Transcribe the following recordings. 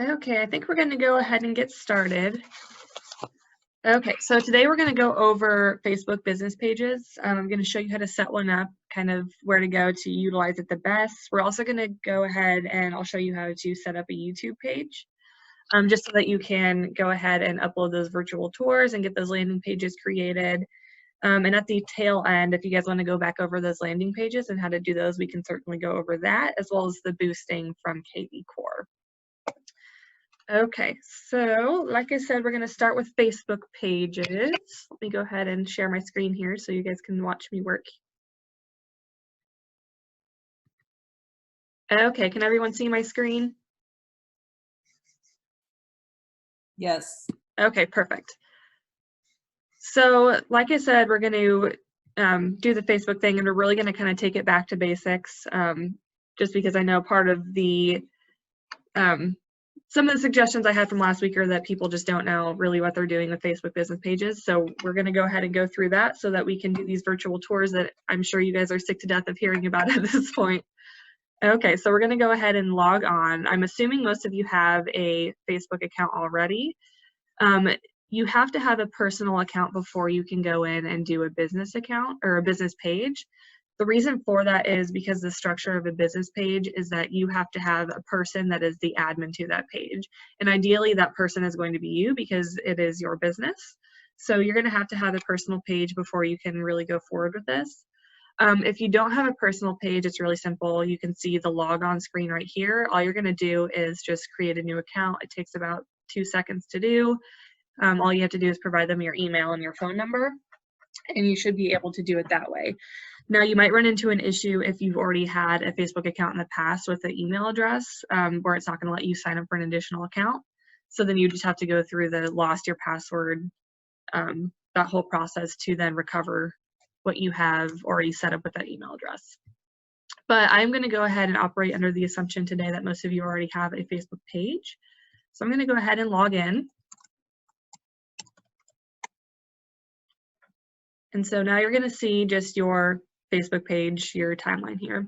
Okay, I think we're going to go ahead and get started. Okay, so today we're going to go over Facebook business pages. I'm going to show you how to set one up, kind of where to go to utilize it the best. We're also going to go ahead and I'll show you how to set up a YouTube page, just so that you can go ahead and upload those virtual tours and get those landing pages created. And at the tail end, if you guys want to go back over those landing pages and how to do those, we can certainly go over that, as well as the boosting from KV Core. Okay, so like I said, we're going to start with Facebook pages. Let me go ahead and share my screen here so you guys can watch me work. Okay, can everyone see my screen? Yes. Okay, perfect. So like I said, we're going to do the Facebook thing, and we're really going to kind of take it back to basics, just because I know part of the some of the suggestions I had from last week are that people just don't know really what they're doing with Facebook business pages. So we're going to go ahead and go through that so that we can do these virtual tours that I'm sure you guys are sick to death of hearing about at this point. Okay, so we're going to go ahead and log on. I'm assuming most of you have a Facebook account already. You have to have a personal account before you can go in and do a business account or a business page. The reason for that is because the structure of a business page is that you have to have a person that is the admin to that page. And ideally that person is going to be you because it is your business. So you're going to have a personal page before you can really go forward with this. If you don't have a personal page, it's really simple. You can see the log on screen right here. All you're going to do is just create a new account. It takes about 2 seconds to do. All you have to do is provide them your email and your phone number, and you should be able to do it that way. Now, you might run into an issue if you've already had a Facebook account in the past with an email address, where it's not going to let you sign up for an additional account. So then you just have to go through the lost your password, that whole process to then recover what you have already set up with that email address. But I'm going to go ahead and operate under the assumption today that most of you already have a Facebook page. So I'm going to go ahead and log in. And so now you're going to see just your Facebook page, your timeline here.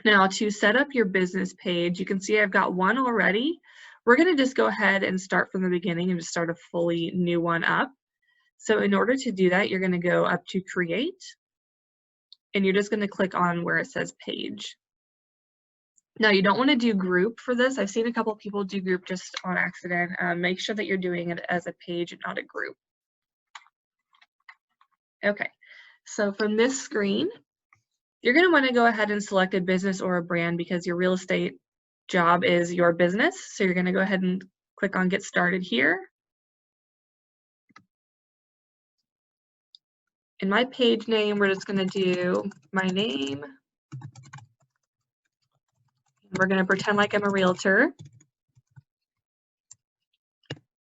Now to set up your business page, you can see I've got one already. We're going to just go ahead and start from the beginning and just start a fully new one up. So in order to do that, you're going to go up to create, and you're just going to click on where it says page. Now you don't want to do group for this. I've seen a couple people do group just on accident. Make sure that you're doing it as a page and not a group. Okay, so from this screen, you're going to want to go ahead and select a business or a brand because your real estate job is your business. So you're going to go ahead and click on Get Started here. In my page name, we're just going to do my name. We're going to pretend like I'm a realtor.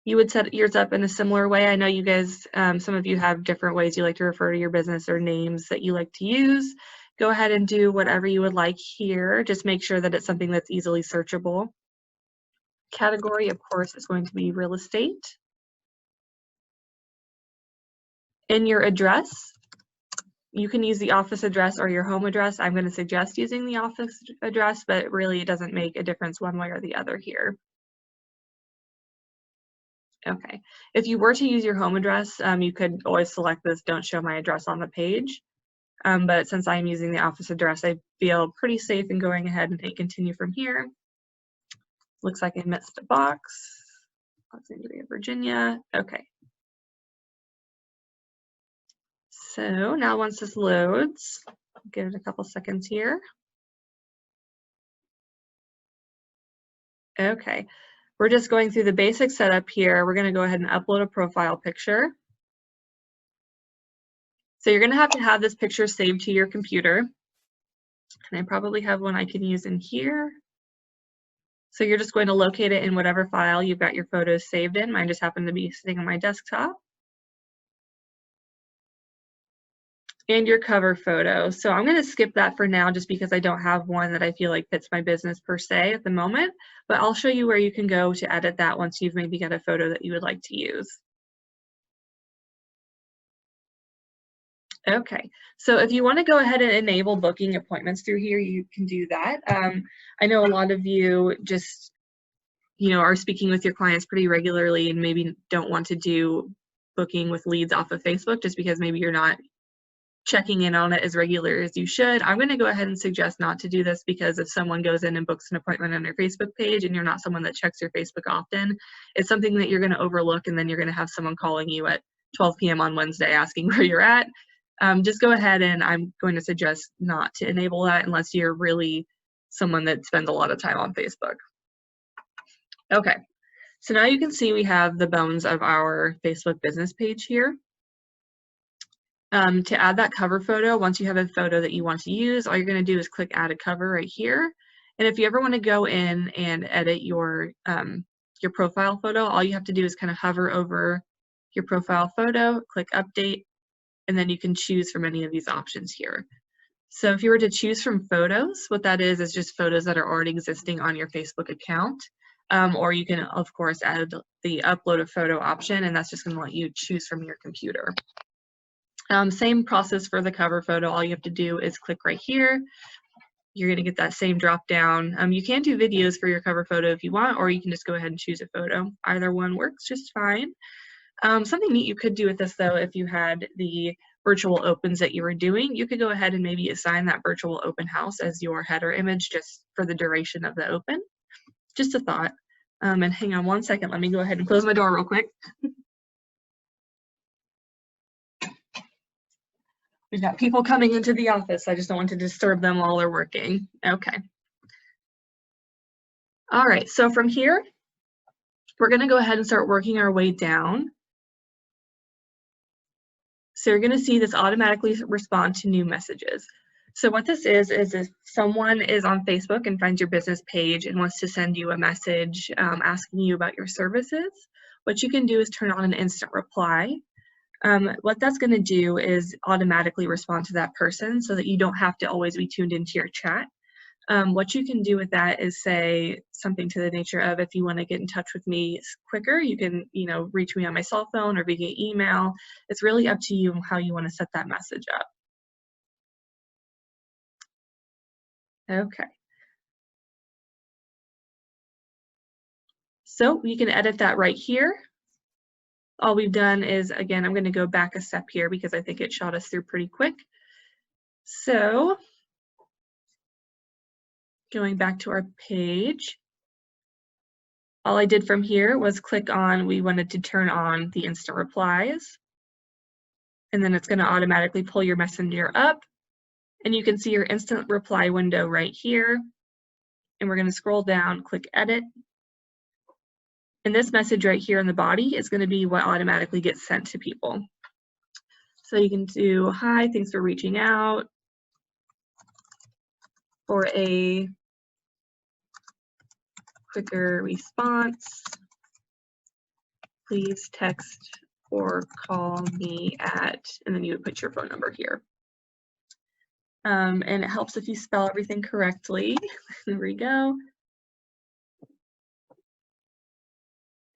You would set yours up in a similar way. I know you guys, some of you have different ways you like to refer to your business or names that you like to use. Go ahead and do whatever you would like here. Just make sure that it's something that's easily searchable. Category, of course, is going to be real estate. In your address, you can use the office address or your home address. I'm going to suggest using the office address, but really it doesn't make a difference one way or the other here. Okay, if you were to use your home address, you could always select this "Don't show my address on the page." But since I'm using the office address, I feel pretty safe in going ahead and hit continue from here. Looks like I missed a box. Alexandria, Virginia. Okay. So now once this loads, give it a couple seconds here. Okay, we're just going through the basic setup here. We're going to go ahead and upload a profile picture. So you're going to have this picture saved to your computer. And I probably have one I can use in here. So you're just going to locate it in whatever file you've got your photos saved in. Mine just happened to be sitting on my desktop. And your cover photo. So I'm going to skip that for now just because I don't have one that I feel like fits my business per se at the moment, but I'll show you where you can go to edit that once you've maybe got a photo that you would like to use. Okay, so if you want to go ahead and enable booking appointments through here, you can do that. I know a lot of you just are speaking with your clients pretty regularly and maybe don't want to do booking with leads off of Facebook just because maybe you're not checking in on it as regular as you should, I'm going to go ahead and suggest not to do this, because if someone goes in and books an appointment on your Facebook page and you're not someone that checks your Facebook often, it's something that you're going to overlook, and then you're going to have someone calling you at 12 p.m. on Wednesday asking where you're at. Just go ahead, and I'm going to suggest not to enable that unless you're really someone that spends a lot of time on Facebook. Okay, so now you can see we have the bones of our Facebook business page here. To add that cover photo, once you have a photo that you want to use, all you're going to do is click add a cover right here. And if you ever want to go in and edit your profile photo, all you have to do is kind of hover over your profile photo, click update, and then you can choose from any of these options here. So if you were to choose from photos, what that is just photos that are already existing on your Facebook account. Or you can, of course, add the upload a photo option, and that's just going to let you choose from your computer. Same process for the cover photo. All you have to do is click right here. You're going to get that same drop down. You can do videos for your cover photo if you want, or you can just go ahead and choose a photo. Either one works just fine. Something neat you could do with this, though, if you had the virtual opens that you were doing, you could go ahead and maybe assign that virtual open house as your header image just for the duration of the open. Just a thought. And hang on one second. Let me go ahead and close my door real quick. We've got people coming into the office. I just don't want to disturb them while they're working. Okay. All right, so from here, we're going to go ahead and start working our way down. So you're going to see this automatically respond to new messages. So what this is if someone is on Facebook and finds your business page and wants to send you a message asking you about your services, what you can do is turn on an instant reply. What that's going to do is automatically respond to that person so that you don't have to always be tuned into your chat. What you can do with that is say something to the nature of, if you want to get in touch with me quicker, you can, reach me on my cell phone or via email. It's really up to you how you want to set that message up. Okay. So you can edit that right here. All we've done is, again, I'm going to go back a step here because I think it shot us through pretty quick. So going back to our page, all I did from here was click on, we wanted to turn on the instant replies. And then it's going to automatically pull your messenger up. And you can see your instant reply window right here. And we're going to scroll down, click edit. And this message right here in the body is going to be what automatically gets sent to people. So you can do, hi, thanks for reaching out. For a quicker response, please text or call me at, and then you would put your phone number here. And it helps if you spell everything correctly. There we go.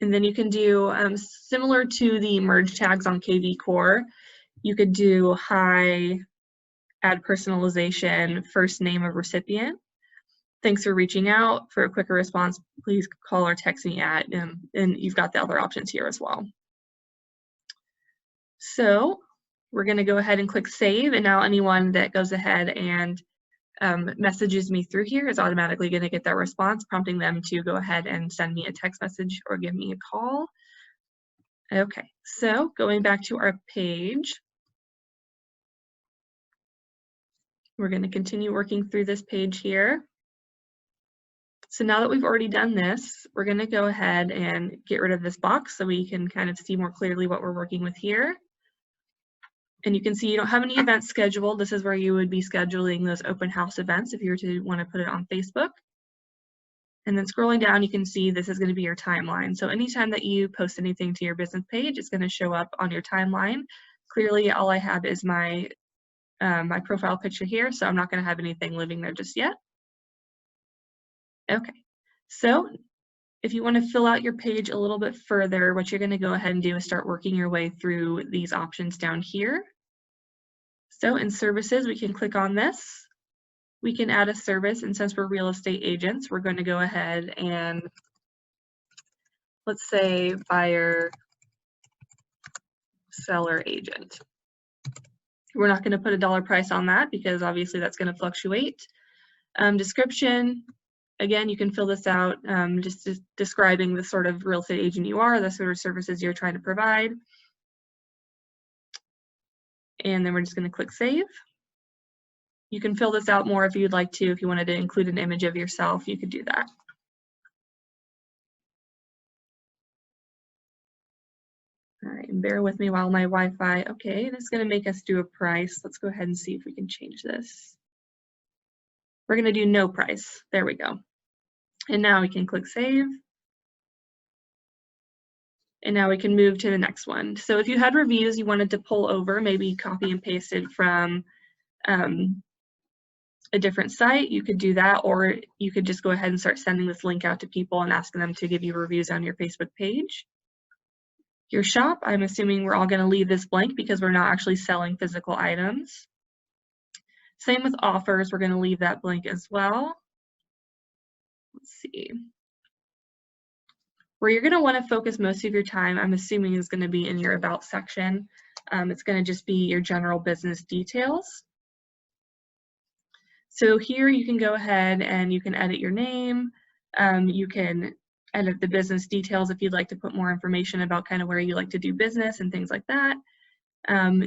And then you can do, similar to the merge tags on KV Core, you could do hi, add personalization, first name of recipient. Thanks for reaching out. For a quicker response, please call or text me at, and you've got the other options here as well. So we're going to go ahead and click save, and now anyone that goes ahead and messages me through here is automatically going to get that response, prompting them to go ahead and send me a text message or give me a call. Okay, so going back to our page, we're going to continue working through this page here. So now that we've already done this, we're going to go ahead and get rid of this box so we can kind of see more clearly what we're working with here. And you can see you don't have any events scheduled. This is where you would be scheduling those open house events if you were to want to put it on Facebook. And then scrolling down, you can see this is going to be your timeline. So anytime that you post anything to your business page, it's going to show up on your timeline. Clearly, all I have is my my profile picture here, so I'm not going to have anything living there just yet. Okay, so if you want to fill out your page a little bit further, what you're going to go ahead and do is start working your way through these options down here. So in services, we can click on this. We can add a service, and since we're real estate agents, we're going to go ahead and let's say buyer, seller, agent. We're not going to put a dollar price on that because obviously that's going to fluctuate. Description, again, you can fill this out just describing the sort of real estate agent you are, the sort of services you're trying to provide. And then we're just going to click save. You can fill this out more if you'd like to. If you wanted to include an image of yourself, you could do that. All right, and bear with me while my Wi-Fi, okay, and it's going to make us do a price. Let's go ahead and see if we can change this. We're going to do no price. There we go. And now we can click save. And now we can move to the next one. So if you had reviews you wanted to pull over, maybe copy and pasted from a different site, you could do that, or you could just go ahead and start sending this link out to people and asking them to give you reviews on your Facebook page. Your shop, I'm assuming we're all going to leave this blank because we're not actually selling physical items. Same with offers, we're going to leave that blank as well. Let's see. Where you're going to want to focus most of your time, I'm assuming, is going to be in your about section. It's going to just be your general business details. So here you can go ahead and you can edit your name. You can edit the business details if you'd like to put more information about kind of where you like to do business and things like that.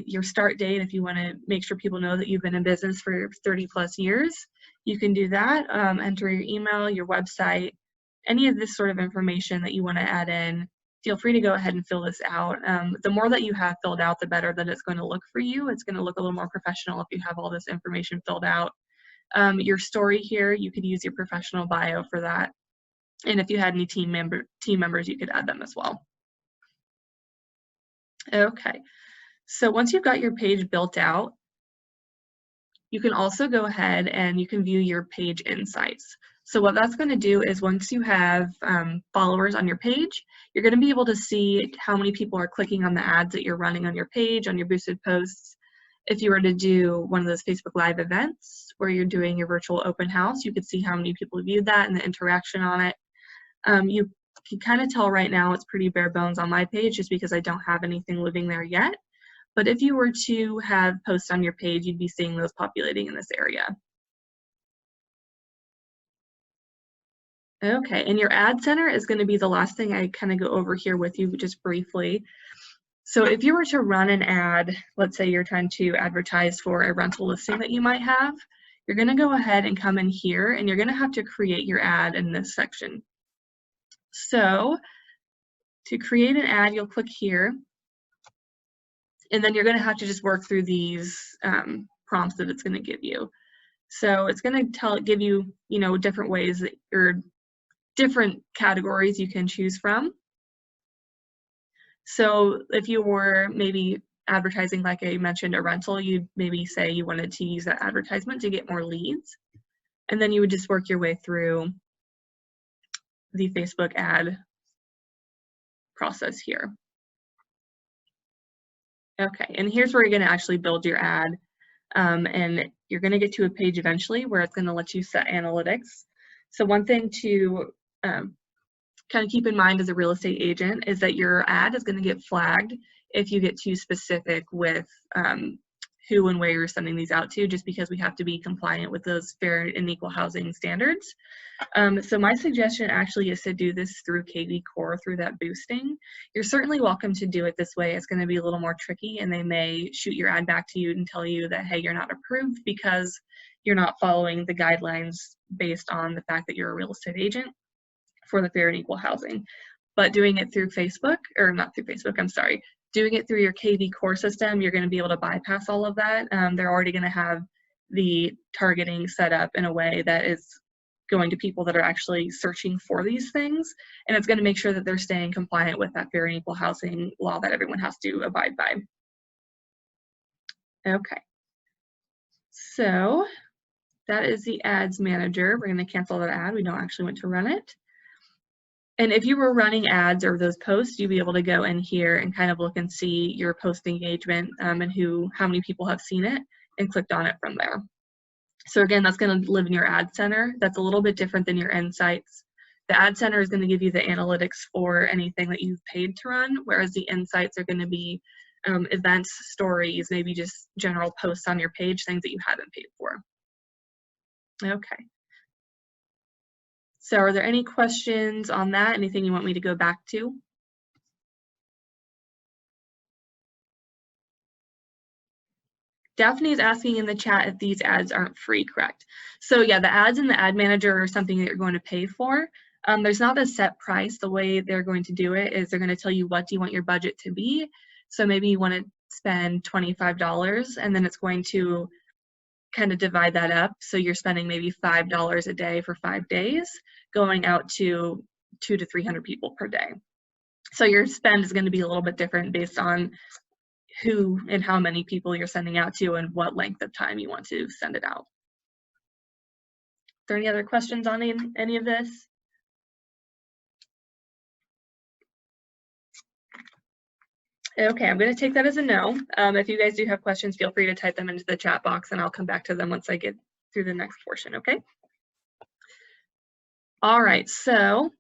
Your start date, if you want to make sure people know that you've been in business for 30 plus years, you can do that. Enter your email, your website, any of this sort of information that you want to add in. Feel free to go ahead and fill this out. The more that you have filled out, the better that it's going to look for you. It's going to look a little more professional if you have all this information filled out. Your story here, you could use your professional bio for that. And if you had any team members, you could add them as well. Okay, so once you've got your page built out, you can also go ahead and you can view your page insights. So what that's going to do is once you have followers on your page, you're going to be able to see how many people are clicking on the ads that you're running on your page, on your boosted posts. If you were to do one of those Facebook Live events where you're doing your virtual open house, you could see how many people viewed that and the interaction on it. You can kind of tell right now it's pretty bare bones on my page just because I don't have anything living there yet. But if you were to have posts on your page, you'd be seeing those populating in this area. Okay, and your ad center is going to be the last thing I kind of go over here with you just briefly. So if you were to run an ad, let's say you're trying to advertise for a rental listing that you might have, you're going to go ahead and come in here and you're going to have to create your ad in this section. So to create an ad, you'll click here, and then you're going to have to just work through these prompts that it's going to give you. So it's going to give you, different ways that or different categories you can choose from. So if you were maybe advertising, like I mentioned, a rental, you'd maybe say you wanted to use that advertisement to get more leads. And then you would just work your way through the Facebook ad process here. Okay, and here's where you're going to actually build your ad. And you're going to get to a page eventually where it's going to let you set analytics. So one thing to kind of keep in mind as a real estate agent is that your ad is going to get flagged if you get too specific with who and where you're sending these out to, just because we have to be compliant with those fair and equal housing standards. So my suggestion actually is to do this through KV Core, through that boosting. You're certainly welcome to do it this way. It's going to be a little more tricky, and they may shoot your ad back to you and tell you that, hey, you're not approved because you're not following the guidelines based on the fact that you're a real estate agent for the fair and equal housing. But doing it through Facebook, or not through Facebook, I'm sorry, doing it through your KV Core system, you're going to be able to bypass all of that. They're already going to have the targeting set up in a way that is going to people that are actually searching for these things, and it's going to make sure that they're staying compliant with that fair and equal housing law that everyone has to abide by. Okay, so that is the ads manager. We're going to cancel that ad. We don't actually want to run it. And if you were running ads or those posts, you'd be able to go in here and kind of look and see your post engagement and how many people have seen it and clicked on it from there. So again, that's going to live in your ad center. That's a little bit different than your insights. The Ad Center is going to give you the analytics for anything that you've paid to run, whereas the insights are going to be events, stories, maybe just general posts on your page, things that you haven't paid for. Okay. So are there any questions on that? Anything you want me to go back to? Daphne is asking in the chat if these ads aren't free, correct? So yeah, the ads in the ad manager are something that you're going to pay for. There's not a set price. The way they're going to do it is they're going to tell you what do you want your budget to be. So maybe you want to spend $25 and then it's going to kind of divide that up. So you're spending maybe $5 a day for 5 days, going out to 200 to 300 people per day. So your spend is going to be a little bit different based on who and how many people you're sending out to and what length of time you want to send it out. Are there any other questions on any of this? Okay, I'm going to take that as a no. If you guys do have questions, feel free to type them into the chat box and I'll come back to them once I get through the next portion, okay? All right, so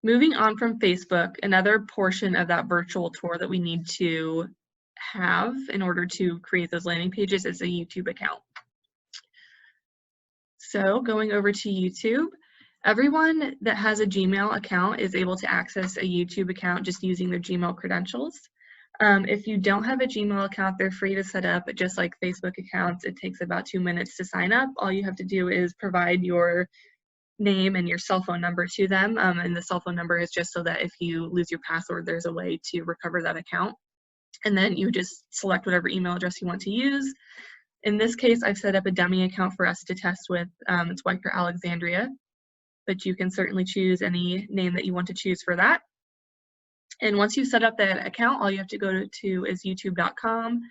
moving on from Facebook, another portion of that virtual tour that we need to have in order to create those landing pages is a YouTube account. So going over to YouTube, everyone that has a Gmail account is able to access a YouTube account just using their Gmail credentials. If you don't have a Gmail account, they're free to set up, just like Facebook accounts. It takes about 2 minutes to sign up. All you have to do is provide your name and your cell phone number to them, and the cell phone number is just so that if you lose your password, there's a way to recover that account. And then you just select whatever email address you want to use. In this case, I've set up a dummy account for us to test with. It's Wiper Alexandria, but you can certainly choose any name that you want to choose for that. And once you set up that account, all you have to go to is youtube.com.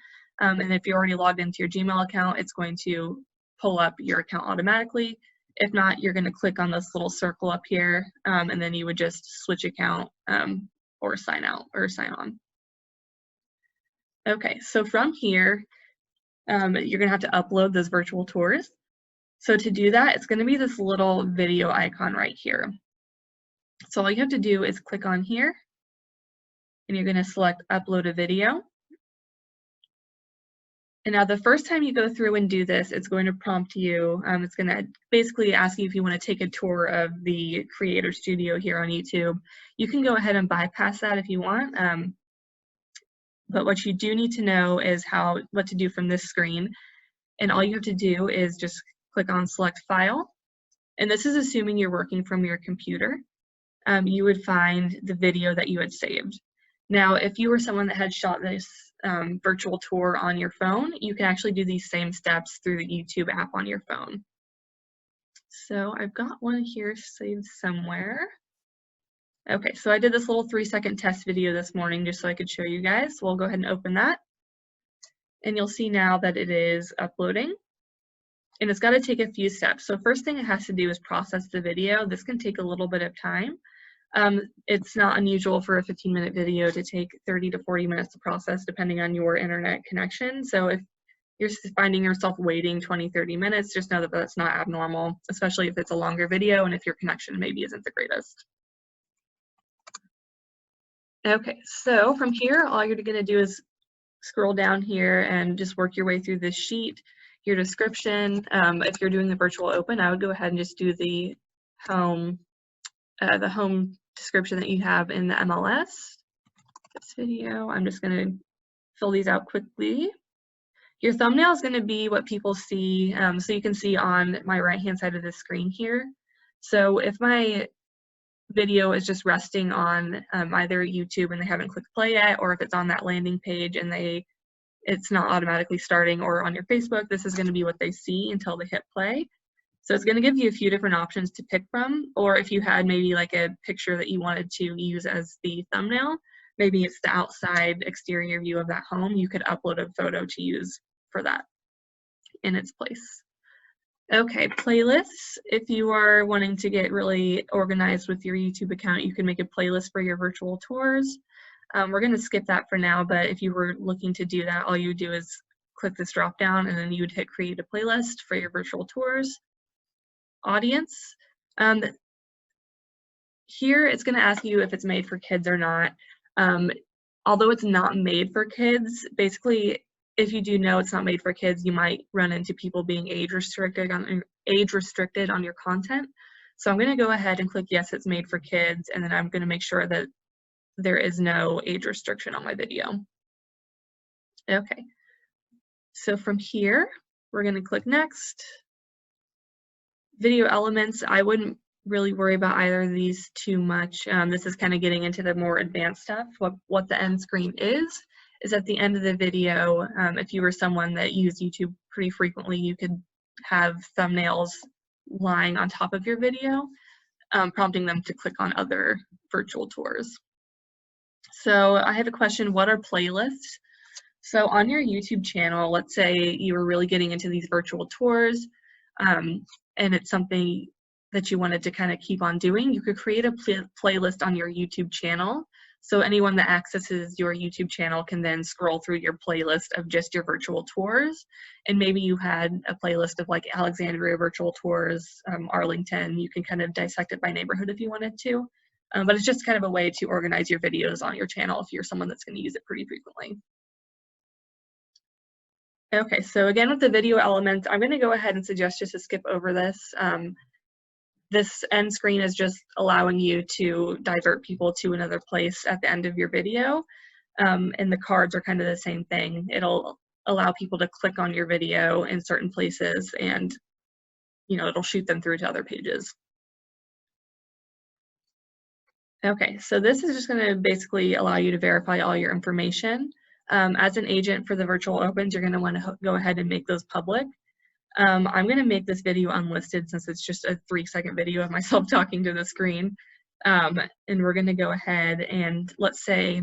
And if you're already logged into your Gmail account, it's going to pull up your account automatically. If not, you're going to click on this little circle up here, and then you would just switch account or sign out or sign on. Okay, so from here, you're going to have to upload those virtual tours. So to do that, it's going to be this little video icon right here. So all you have to do is click on here, and you're going to select upload a video. And now the first time you go through and do this, it's going to prompt you. It's going to basically ask you if you want to take a tour of the Creator Studio here on YouTube. You can go ahead and bypass that if you want. But what you do need to know is what to do from this screen. And all you have to do is just click on Select File. And this is assuming you're working from your computer. You would find the video that you had saved. Now, if you were someone that had shot this virtual tour on your phone, you can actually do these same steps through the YouTube app on your phone. So I've got one here saved somewhere. Okay, so I did this little 3-second test video this morning just so I could show you guys. So we'll go ahead and open that. And you'll see now that it is uploading. And it's got to take a few steps. So first thing it has to do is process the video. This can take a little bit of time. It's not unusual for a 15-minute video to take 30 to 40 minutes to process depending on your internet connection. So if you're finding yourself waiting 20-30 minutes, just know that that's not abnormal, especially if it's a longer video and if your connection maybe isn't the greatest. Okay, so from here, all you're going to do is scroll down here and just work your way through this sheet, your description. If you're doing the virtual open, I would go ahead and just do the home description that you have in the MLS. This video, I'm just going to fill these out quickly. Your thumbnail is going to be what people see, so you can see on my right-hand side of the screen here. So if my video is just resting on either YouTube and they haven't clicked play yet, or if it's on that landing page and it's not automatically starting, or on your Facebook, this is going to be what they see until they hit play. So it's going to give you a few different options to pick from, or if you had maybe like a picture that you wanted to use as the thumbnail, maybe it's the outside exterior view of that home, you could upload a photo to use for that in its place. Okay, playlists. If you are wanting to get really organized with your YouTube account, you can make a playlist for your virtual tours. We're going to skip that for now, but if you were looking to do that, all you would do is click this drop down and then you would hit create a playlist for your virtual tours. Audience. here it's going to ask you if it's made for kids or not. Although it's not made for kids, basically, if you do know it's not made for kids, you might run into people being age restricted on your content. So I'm going to go ahead and click yes, it's made for kids, and then I'm going to make sure that there is no age restriction on my video. Okay, so from here, we're going to click next. Video elements, I wouldn't really worry about either of these too much. This is kind of getting into the more advanced stuff. What the end screen is at the end of the video, if you were someone that used YouTube pretty frequently, you could have thumbnails lying on top of your video, prompting them to click on other virtual tours. So I have a question, what are playlists? So on your YouTube channel, let's say you were really getting into these virtual tours, and it's something that you wanted to kind of keep on doing, you could create a playlist on your YouTube channel. So anyone that accesses your YouTube channel can then scroll through your playlist of just your virtual tours. And maybe you had a playlist of like Alexandria virtual tours, Arlington. You can kind of dissect it by neighborhood if you wanted to. But it's just kind of a way to organize your videos on your channel if you're someone that's going to use it pretty frequently. Okay, so again with the video elements, I'm going to go ahead and suggest just to skip over this. This end screen is just allowing you to divert people to another place at the end of your video. And the cards are kind of the same thing. It'll allow people to click on your video in certain places and, you know, it'll shoot them through to other pages. Okay, so this is just going to basically allow you to verify all your information. As an agent for the virtual opens, you're going to want to go ahead and make those public. I'm going to make this video unlisted since it's just a 3-second video of myself talking to the screen. And we're going to go ahead and let's say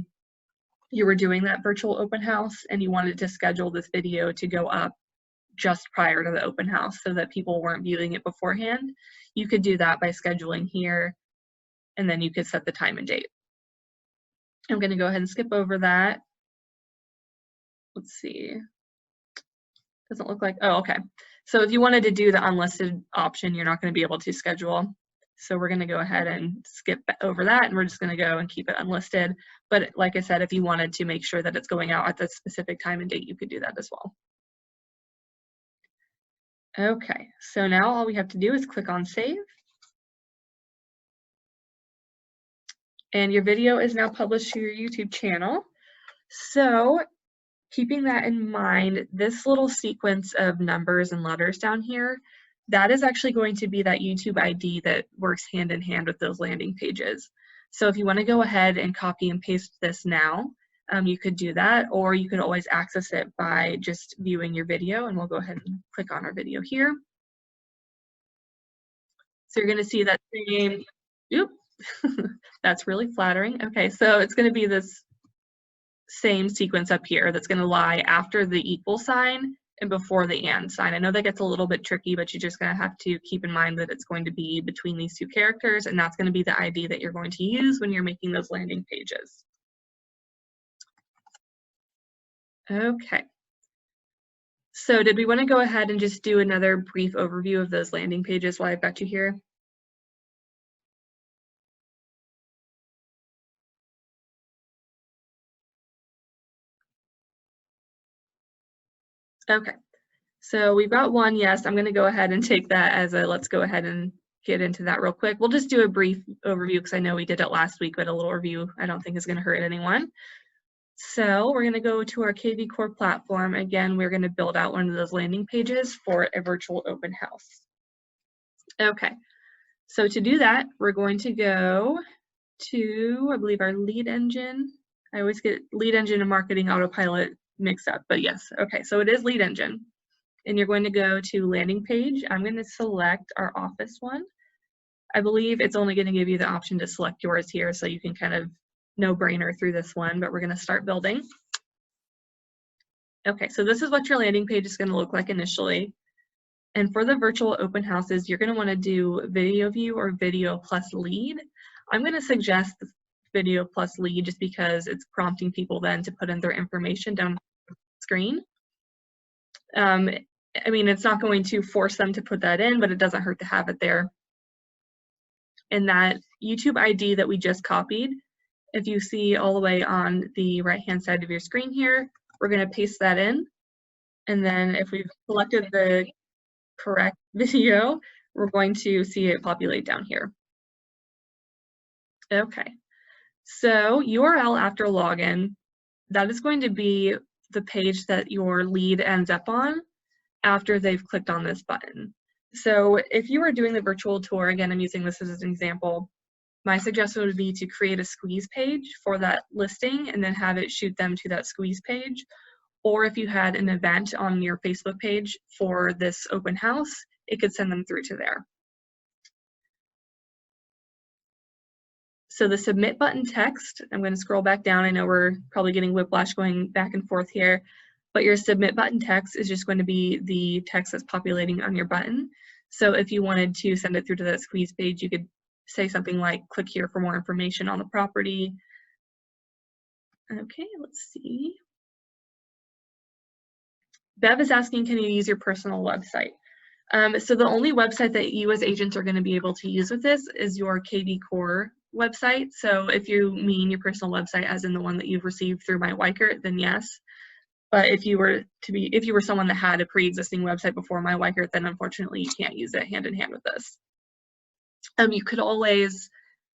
you were doing that virtual open house and you wanted to schedule this video to go up just prior to the open house so that people weren't viewing it beforehand. You could do that by scheduling here, and then you could set the time and date. I'm going to go ahead and skip over that. Let's see. Doesn't look like, oh, okay. So if you wanted to do the unlisted option, you're not going to be able to schedule. So we're going to go ahead and skip over that, and we're just going to go and keep it unlisted. But like I said, if you wanted to make sure that it's going out at the specific time and date, you could do that as well. Okay, so now all we have to do is click on save. And your video is now published to your YouTube channel. So keeping that in mind, this little sequence of numbers and letters down here, that is actually going to be that YouTube ID that works hand in hand with those landing pages. So if you want to go ahead and copy and paste this now, you could do that, or you could always access it by just viewing your video, and we'll go ahead and click on our video here. So you're going to see that same, oop, that's really flattering. Okay, so it's going to be this same sequence up here that's going to lie after the equal sign and before the and sign. I know that gets a little bit tricky, but you're just going to have to keep in mind that it's going to be between these two characters, and that's going to be the ID that you're going to use when you're making those landing pages. Okay. So did we want to go ahead and just do another brief overview of those landing pages while I've got you here? Okay, so we've got one, yes. I'm going to go ahead and take that as a let's go ahead and get into that real quick. We'll just do a brief overview because I know we did it last week, but a little review I don't think is going to hurt anyone. So we're going to go to our KV Core platform. Again, we're going to build out one of those landing pages for a virtual open house. Okay, so to do that, we're going to go to, I believe, our lead engine. I always get lead engine and marketing autopilot mixed up, but yes. Okay, so it is lead engine. And you're going to go to landing page. I'm going to select our office one. I believe it's only going to give you the option to select yours here, so you can kind of no-brainer through this one, but we're going to start building. Okay, so this is what your landing page is going to look like initially. And for the virtual open houses, you're going to want to do video view or video plus lead. I'm going to suggest the video plus lead just because it's prompting people then to put in their information down the screen. I mean, it's not going to force them to put that in, but it doesn't hurt to have it there. And that YouTube ID that we just copied, if you see all the way on the right-hand side of your screen here, we're going to paste that in. And then if we've selected the correct video, we're going to see it populate down here. Okay, so URL after login, that is going to be the page that your lead ends up on after they've clicked on this button. So if you were doing the virtual tour, again, I'm using this as an example, my suggestion would be to create a squeeze page for that listing and then have it shoot them to that squeeze page. Or if you had an event on your Facebook page for this open house, it could send them through to there. So the submit button text, I'm going to scroll back down. I know we're probably getting whiplash going back and forth here, but your submit button text is just going to be the text that's populating on your button. So if you wanted to send it through to that squeeze page, you could say something like, click here for more information on the property. Okay, let's see. Bev is asking, can you use your personal website? So the only website that you as agents are going to be able to use with this is your KV Core website. So if you mean your personal website as in the one that you've received through my Weichert, then yes. But if you were someone that had a pre-existing website before my Weichert, then unfortunately you can't use it hand in hand with this. You could always,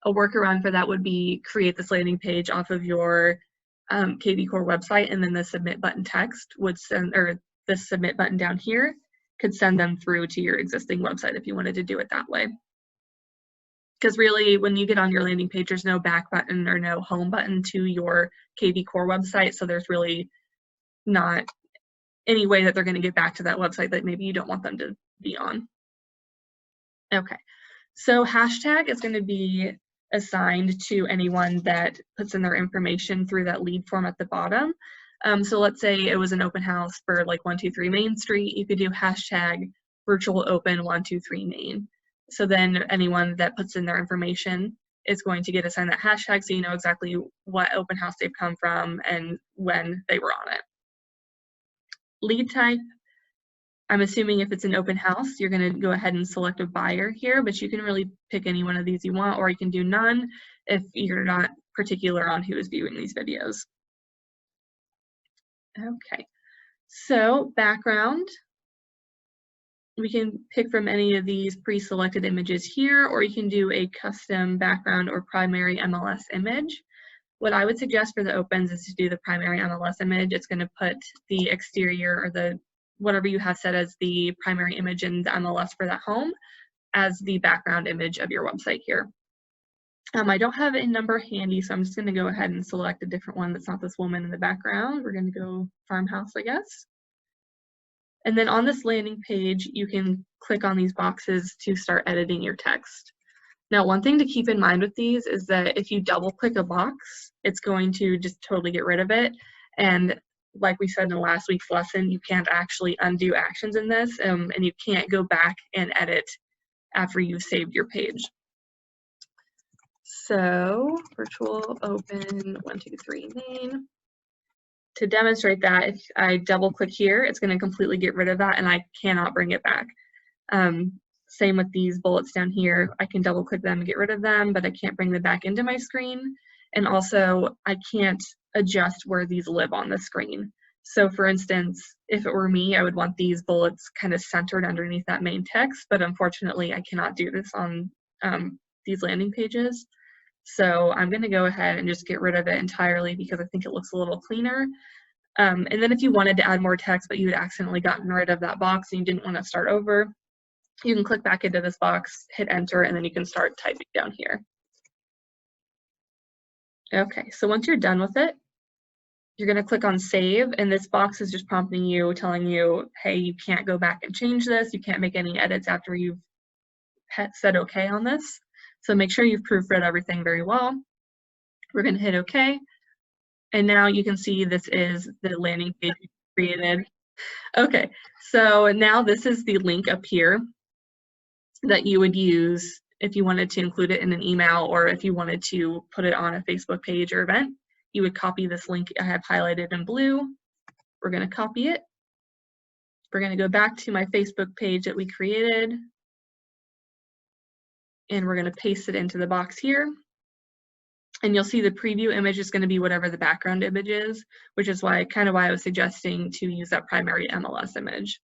a workaround for that would be create this landing page off of your KV Core website, and then the submit button text would send, or the submit button down here could send them through to your existing website if you wanted to do it that way. Because really, when you get on your landing page, there's no back button or no home button to your KV Core website, so there's really not any way that they're going to get back to that website that maybe you don't want them to be on. Okay, so hashtag is going to be assigned to anyone that puts in their information through that lead form at the bottom. So let's say it was an open house for like 123 Main Street, you could do hashtag virtual open 123 Main. So then anyone that puts in their information is going to get assigned that hashtag, so you know exactly what open house they've come from and when they were on it. Lead type, I'm assuming if it's an open house, you're going to go ahead and select a buyer here, but you can really pick any one of these you want, or you can do none if you're not particular on who is viewing these videos. Okay, so background, we can pick from any of these pre-selected images here, or you can do a custom background or primary MLS image. What I would suggest for the opens is to do the primary MLS image. It's going to put the exterior or the whatever you have set as the primary image in the MLS for that home as the background image of your website here. I don't have a number handy, so I'm just going to go ahead and select a different one that's not this woman in the background. We're going to go farmhouse, I guess. And then on this landing page, you can click on these boxes to start editing your text. Now, one thing to keep in mind with these is that if you double click a box, it's going to just totally get rid of it. And like we said in last week's lesson, you can't actually undo actions in this, and you can't go back and edit after you've saved your page. So virtual open 123 main. To demonstrate that, if I double click here, it's going to completely get rid of that and I cannot bring it back. Same with these bullets down here. I can double click them and get rid of them, but I can't bring them back into my screen. And also I can't adjust where these live on the screen. So for instance, if it were me, I would want these bullets kind of centered underneath that main text, but unfortunately I cannot do this on these landing pages. So I'm going to go ahead and just get rid of it entirely because I think it looks a little cleaner. And then if you wanted to add more text, but you had accidentally gotten rid of that box and you didn't want to start over, you can click back into this box, hit enter, and then you can start typing down here. Okay, so once you're done with it, you're going to click on save, and this box is just prompting you, telling you, hey, you can't go back and change this. You can't make any edits after you've said okay on this. So make sure you've proofread everything very well. We're going to hit okay. And now you can see this is the landing page we created. Okay, so now this is the link up here that you would use if you wanted to include it in an email or if you wanted to put it on a Facebook page or event. You would copy this link I have highlighted in blue. We're going to copy it. We're going to go back to my Facebook page that we created. and we're going to paste it into the box here. And you'll see the preview image is going to be whatever the background image is, which is why I was suggesting to use that primary MLS image.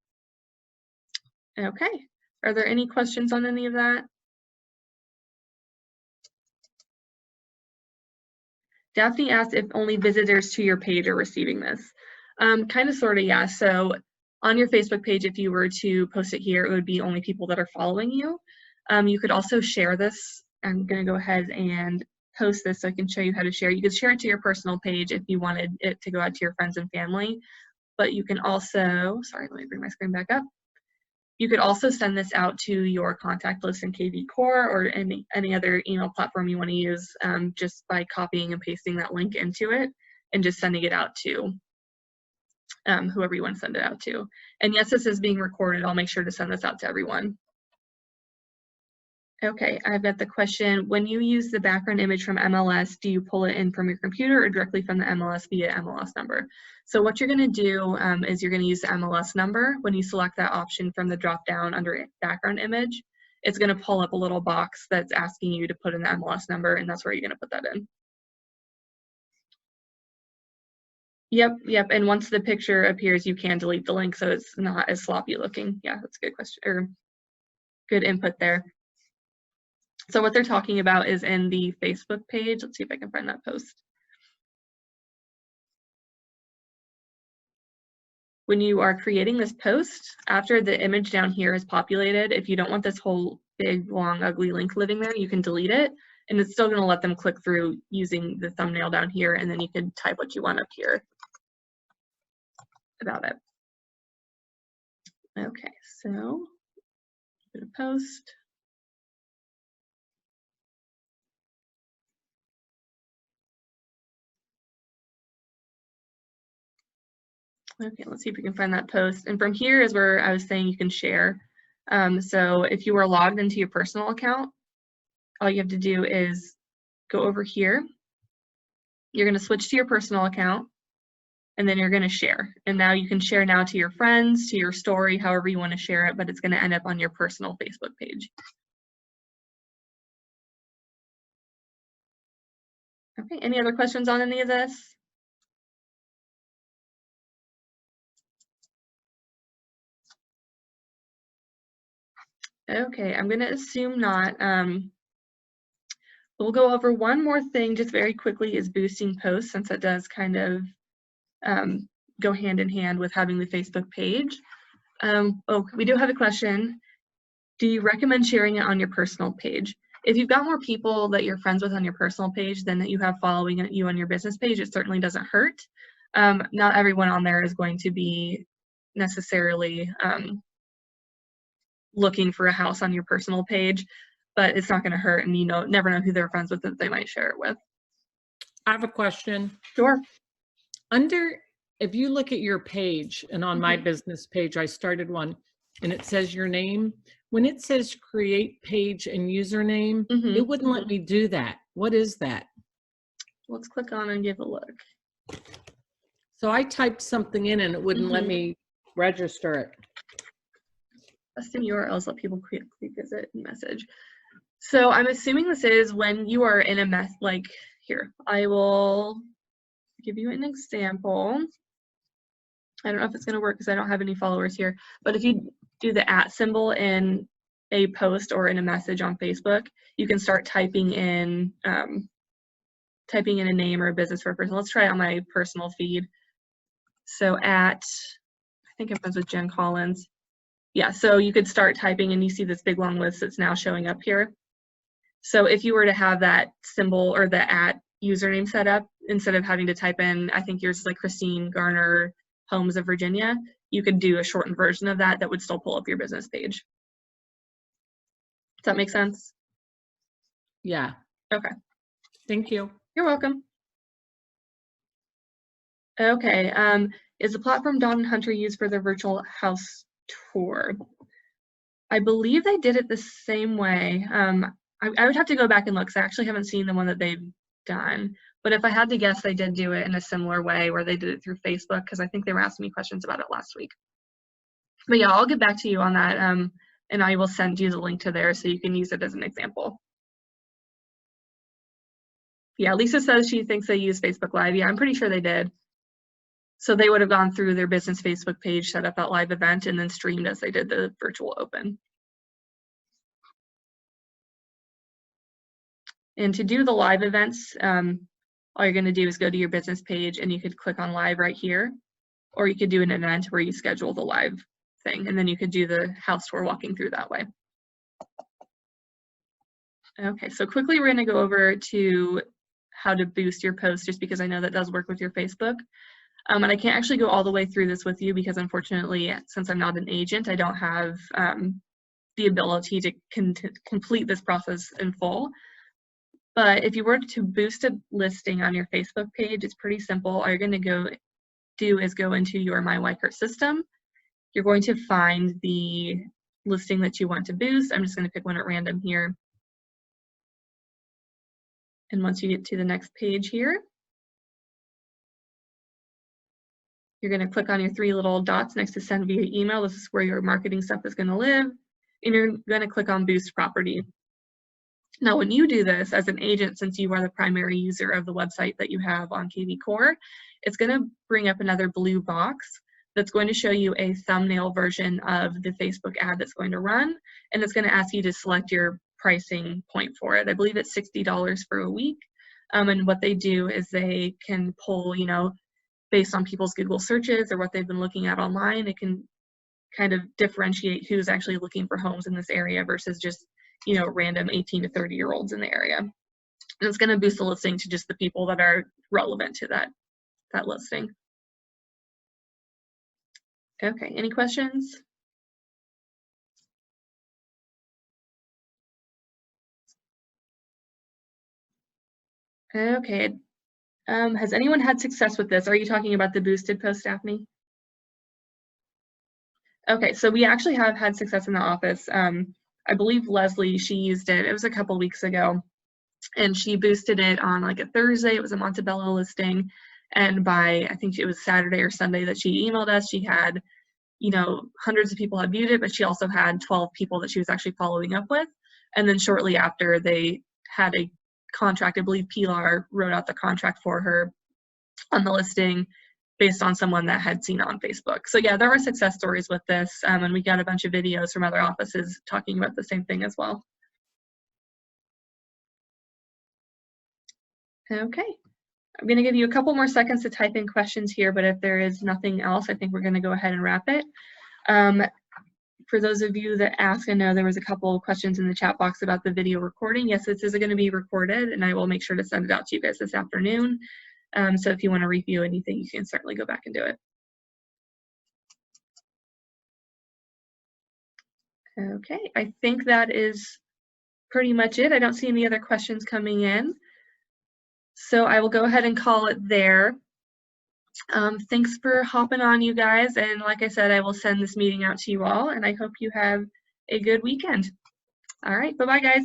Okay, are there any questions on any of that? Daphne asked if only visitors to your page are receiving this. Kind of, sort of, yeah. So on your Facebook page, if you were to post it here, it would be only people that are following you. You could also share this. I'm going to go ahead and post this so I can show you how to share. You could share it to your personal page if you wanted it to go out to your friends and family, but you can also, sorry, let me bring my screen back up. You could also send this out to your contact list in KV Core or any other email platform you want to use, just by copying and pasting that link into it and just sending it out to whoever you want to send it out to. And yes, this is being recorded. I'll make sure to send this out to everyone. Okay, I've got the question, when you use the background image from MLS, do you pull it in from your computer or directly from the MLS via MLS number? So what you're going to do is you're going to use the MLS number. When you select that option from the drop down under background image, it's going to pull up a little box that's asking you to put in the MLS number, and that's where you're going to put that in. Yep, and once the picture appears, you can delete the link so it's not as sloppy looking. Yeah, that's a good question, or good input there. So what they're talking about is in the Facebook page. Let's see if I can find that post. When you are creating this post, after the image down here is populated, if you don't want this whole big, long, ugly link living there, you can delete it, and it's still going to let them click through using the thumbnail down here, and then you can type what you want up here about it. Okay, so I'm going to post. Okay, let's see if we can find that post. And from here is where I was saying you can share. So if you were logged into your personal account, all you have to do is go over here. You're going to switch to your personal account, and then you're going to share. And now you can share now to your friends, to your story, however you want to share it, but it's going to end up on your personal Facebook page. Okay, any other questions on any of this? Okay, I'm going to assume not. We'll go over one more thing just very quickly, is boosting posts, since it does kind of go hand in hand with having the Facebook page. Oh, we do have a question. Do you recommend sharing it on your personal page? If you've got more people that you're friends with on your personal page than that you have following you on your business page, it certainly doesn't hurt. Not everyone on there is going to be necessarily looking for a house on your personal page, but it's not going to hurt, and you never know who they're friends with that they might share it with. I have a question. Sure. If you look at your page, and on my business page, I started one, and it says your name. When it says create page and username, it wouldn't let me do that. What is that? Let's click on and give a look. So I typed something in and it wouldn't let me register it. Custom URLs let people quickly visit and message. So I'm assuming this is when you are in a like here. I will give you an example. I don't know if it's going to work because I don't have any followers here, but if you do the @ symbol in a post or in a message on Facebook, you can start typing in a name or a business for a person. Let's try it on my personal feed. So I think I'm friends with Jen Collins. Yeah, so you could start typing and you see this big long list that's now showing up here. So if you were to have that symbol or the @ username set up, instead of having to type in, I think yours is like Christine Garner Homes of Virginia, you could do a shortened version of that that would still pull up your business page. Does that make sense? Yeah. Okay. Thank you. You're welcome. Okay, is the platform Dawn and Hunter used for their virtual house tour? I believe they did it the same way. I would have to go back and look, because I actually haven't seen the one that they've done. But if I had to guess, they did do it in a similar way where they did it through Facebook, because I think they were asking me questions about it last week. But yeah, I'll get back to you on that. and I will send you the link to there so you can use it as an example. Yeah, Lisa says she thinks they use Facebook Live. Yeah, I'm pretty sure they did. So they would have gone through their business Facebook page, set up that live event, and then streamed as they did the virtual open. And to do the live events, all you're going to do is go to your business page and you could click on live right here, or you could do an event where you schedule the live thing, and then you could do the house tour walking through that way. Okay, so quickly we're going to go over to how to boost your post, just because I know that does work with your Facebook. And I can't actually go all the way through this with you because unfortunately, since I'm not an agent, I don't have the ability to complete this process in full. But if you were to boost a listing on your Facebook page, it's pretty simple. All you're going to go do is go into your My Weichert system. You're going to find the listing that you want to boost. I'm just going to pick one at random here. And once you get to the next page here, you're going to click on your 3 little dots next to send via email. This is where your marketing stuff is going to live. And you're going to click on boost property. Now, when you do this as an agent, since you are the primary user of the website that you have on KV Core, it's going to bring up another blue box that's going to show you a thumbnail version of the Facebook ad that's going to run. And it's going to ask you to select your pricing point for it. I believe it's $60 for a week. And what they do is they can pull, you know, based on people's Google searches or what they've been looking at online, it can kind of differentiate who's actually looking for homes in this area versus just, you know, random 18 to 30-year-olds in the area. And it's going to boost the listing to just the people that are relevant to that listing. Okay, any questions? Okay, has anyone had success with this? Are you talking about the boosted post, Daphne? Okay, so we actually have had success in the office. I believe Leslie, she used it. It was a couple weeks ago, and she boosted it on like a Thursday. It was a Montebello listing, and by I think it was Saturday or Sunday that she emailed us, she had, you know, hundreds of people had viewed it, but she also had 12 people that she was actually following up with. And then shortly after, they had a contract. I believe Pilar wrote out the contract for her on the listing based on someone that had seen it on Facebook. So yeah, there are success stories with this, and we got a bunch of videos from other offices talking about the same thing as well. Okay, I'm going to give you a couple more seconds to type in questions here, but if there is nothing else, I think we're going to go ahead and wrap it. For those of you that asked, I know there was a couple of questions in the chat box about the video recording. Yes, this is going to be recorded, and I will make sure to send it out to you guys this afternoon. So if you want to review anything, you can certainly go back and do it. Okay, I think that is pretty much it. I don't see any other questions coming in. So I will go ahead and call it there. Thanks for hopping on, you guys. And like I said, I will send this meeting out to you all, and I hope you have a good weekend. All right, bye-bye, guys.